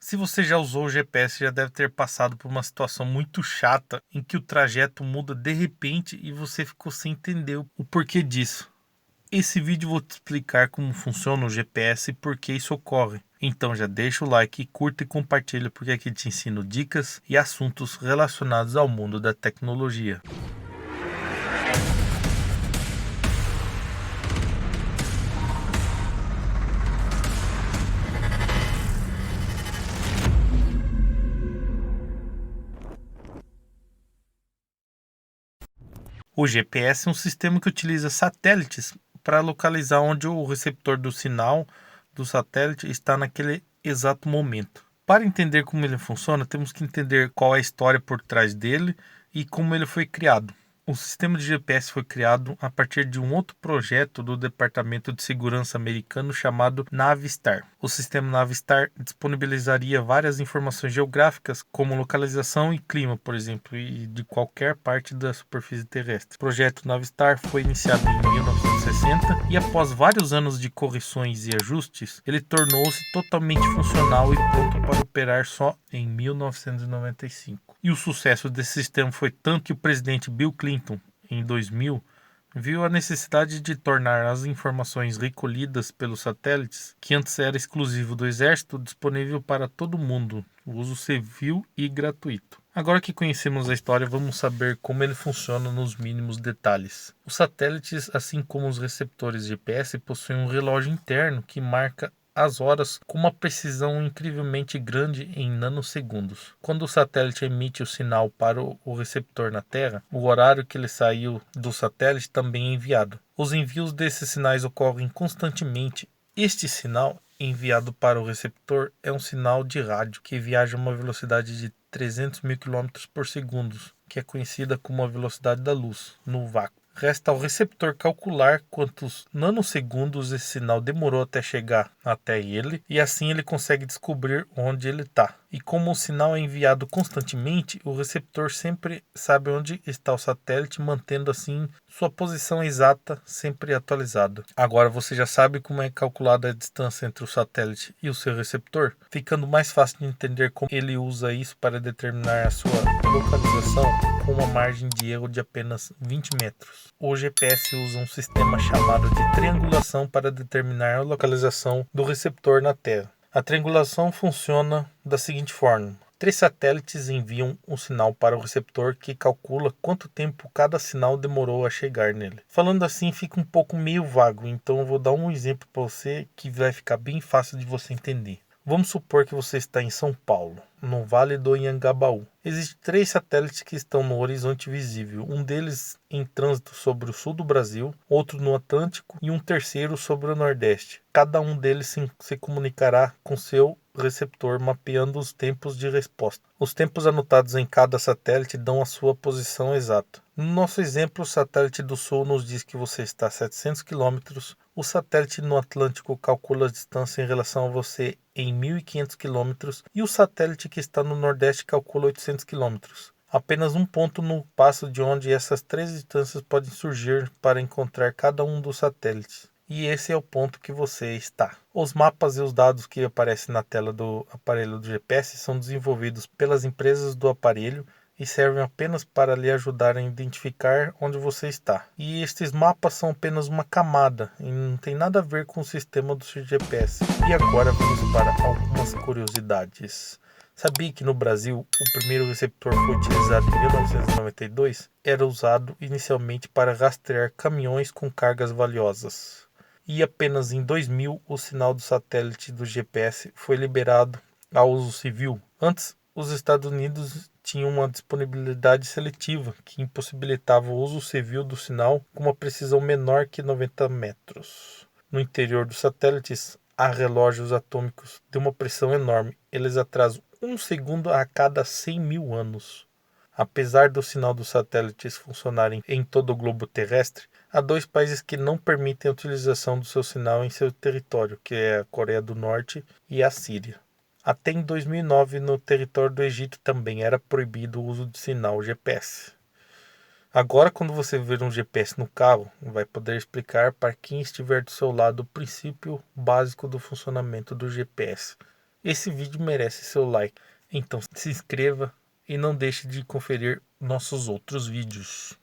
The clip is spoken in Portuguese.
Se você já usou o GPS, já deve ter passado por uma situação muito chata em que o trajeto muda de repente e você ficou sem entender o porquê disso. Esse vídeo eu vou te explicar como funciona o GPS e por que isso ocorre. Então já deixa o like, curta e compartilha, porque aqui te ensino dicas e assuntos relacionados ao mundo da tecnologia. O GPS é um sistema que utiliza satélites para localizar onde o receptor do sinal do satélite está naquele exato momento. Para entender como ele funciona, temos que entender qual é a história por trás dele e como ele foi criado. O sistema de GPS foi criado a partir de um outro projeto do Departamento de Segurança americano chamado Navistar. O sistema Navistar disponibilizaria várias informações geográficas, como localização e clima, por exemplo, e de qualquer parte da superfície terrestre. O projeto Navistar foi iniciado em 1960 e, após vários anos de correções e ajustes, ele tornou-se totalmente funcional e pronto para operar só em 1995. E o sucesso desse sistema foi tanto que o presidente Bill Clinton, em 2000, viu a necessidade de tornar as informações recolhidas pelos satélites, que antes era exclusivo do Exército, disponível para todo mundo, uso civil e gratuito. Agora que conhecemos a história, vamos saber como ele funciona nos mínimos detalhes. Os satélites, assim como os receptores GPS, possuem um relógio interno que marca as horas com uma precisão incrivelmente grande em nanosegundos. Quando o satélite emite o sinal para o receptor na Terra, o horário que ele saiu do satélite também é enviado. Os envios desses sinais ocorrem constantemente. Este sinal enviado para o receptor é um sinal de rádio que viaja a uma velocidade de 300 mil km por segundo, que é conhecida como a velocidade da luz, no vácuo. Resta ao receptor calcular quantos nanosegundos esse sinal demorou até chegar até ele, e assim ele consegue descobrir onde ele está. E como o sinal é enviado constantemente, o receptor sempre sabe onde está o satélite, mantendo assim sua posição exata sempre atualizada. Agora você já sabe como é calculada a distância entre o satélite e o seu receptor, ficando mais fácil de entender como ele usa isso para determinar a sua localização com uma margem de erro de apenas 20 metros. O GPS usa um sistema chamado de triangulação para determinar a localização do receptor na Terra. A triangulação funciona da seguinte forma: 3 satélites enviam um sinal para o receptor, que calcula quanto tempo cada sinal demorou a chegar nele. Falando assim fica um pouco meio vago, então eu vou dar um exemplo para você que vai ficar bem fácil de você entender. Vamos supor que você está em São Paulo, no Vale do Anhangabaú. Existem 3 satélites que estão no horizonte visível, um deles em trânsito sobre o sul do Brasil, outro no Atlântico e um terceiro sobre o Nordeste. Cada um deles se comunicará com seu receptor, mapeando os tempos de resposta. Os tempos anotados em cada satélite dão a sua posição exata. No nosso exemplo, o satélite do Sul nos diz que você está a 700 km, o satélite no Atlântico calcula a distância em relação a você em 1.500 km e o satélite que está no Nordeste calcula 800 km. Apenas um ponto no passo de onde essas 3 distâncias podem surgir para encontrar cada um dos satélites. E esse é o ponto que você está. Os mapas e os dados que aparecem na tela do aparelho do GPS são desenvolvidos pelas empresas do aparelho e servem apenas para lhe ajudar a identificar onde você está. E estes mapas são apenas uma camada e não tem nada a ver com o sistema do seu GPS. E agora vamos para algumas curiosidades. Sabia que no Brasil o primeiro receptor foi utilizado em 1992? Era usado inicialmente para rastrear caminhões com cargas valiosas. E apenas em 2000 o sinal do satélite do GPS foi liberado ao uso civil. Antes, os Estados Unidos tinham uma disponibilidade seletiva que impossibilitava o uso civil do sinal com uma precisão menor que 90 metros. No interior dos satélites há relógios atômicos de uma pressão enorme. Eles atrasam 1 segundo a cada 100 mil anos. Apesar do sinal dos satélites funcionarem em todo o globo terrestre, há 2 países que não permitem a utilização do seu sinal em seu território, que é a Coreia do Norte e a Síria. Até em 2009, no território do Egito também era proibido o uso de sinal GPS. Agora, quando você ver um GPS no carro, vai poder explicar para quem estiver do seu lado o princípio básico do funcionamento do GPS. esse vídeo merece seu like. Então se inscreva e não deixe de conferir nossos outros vídeos.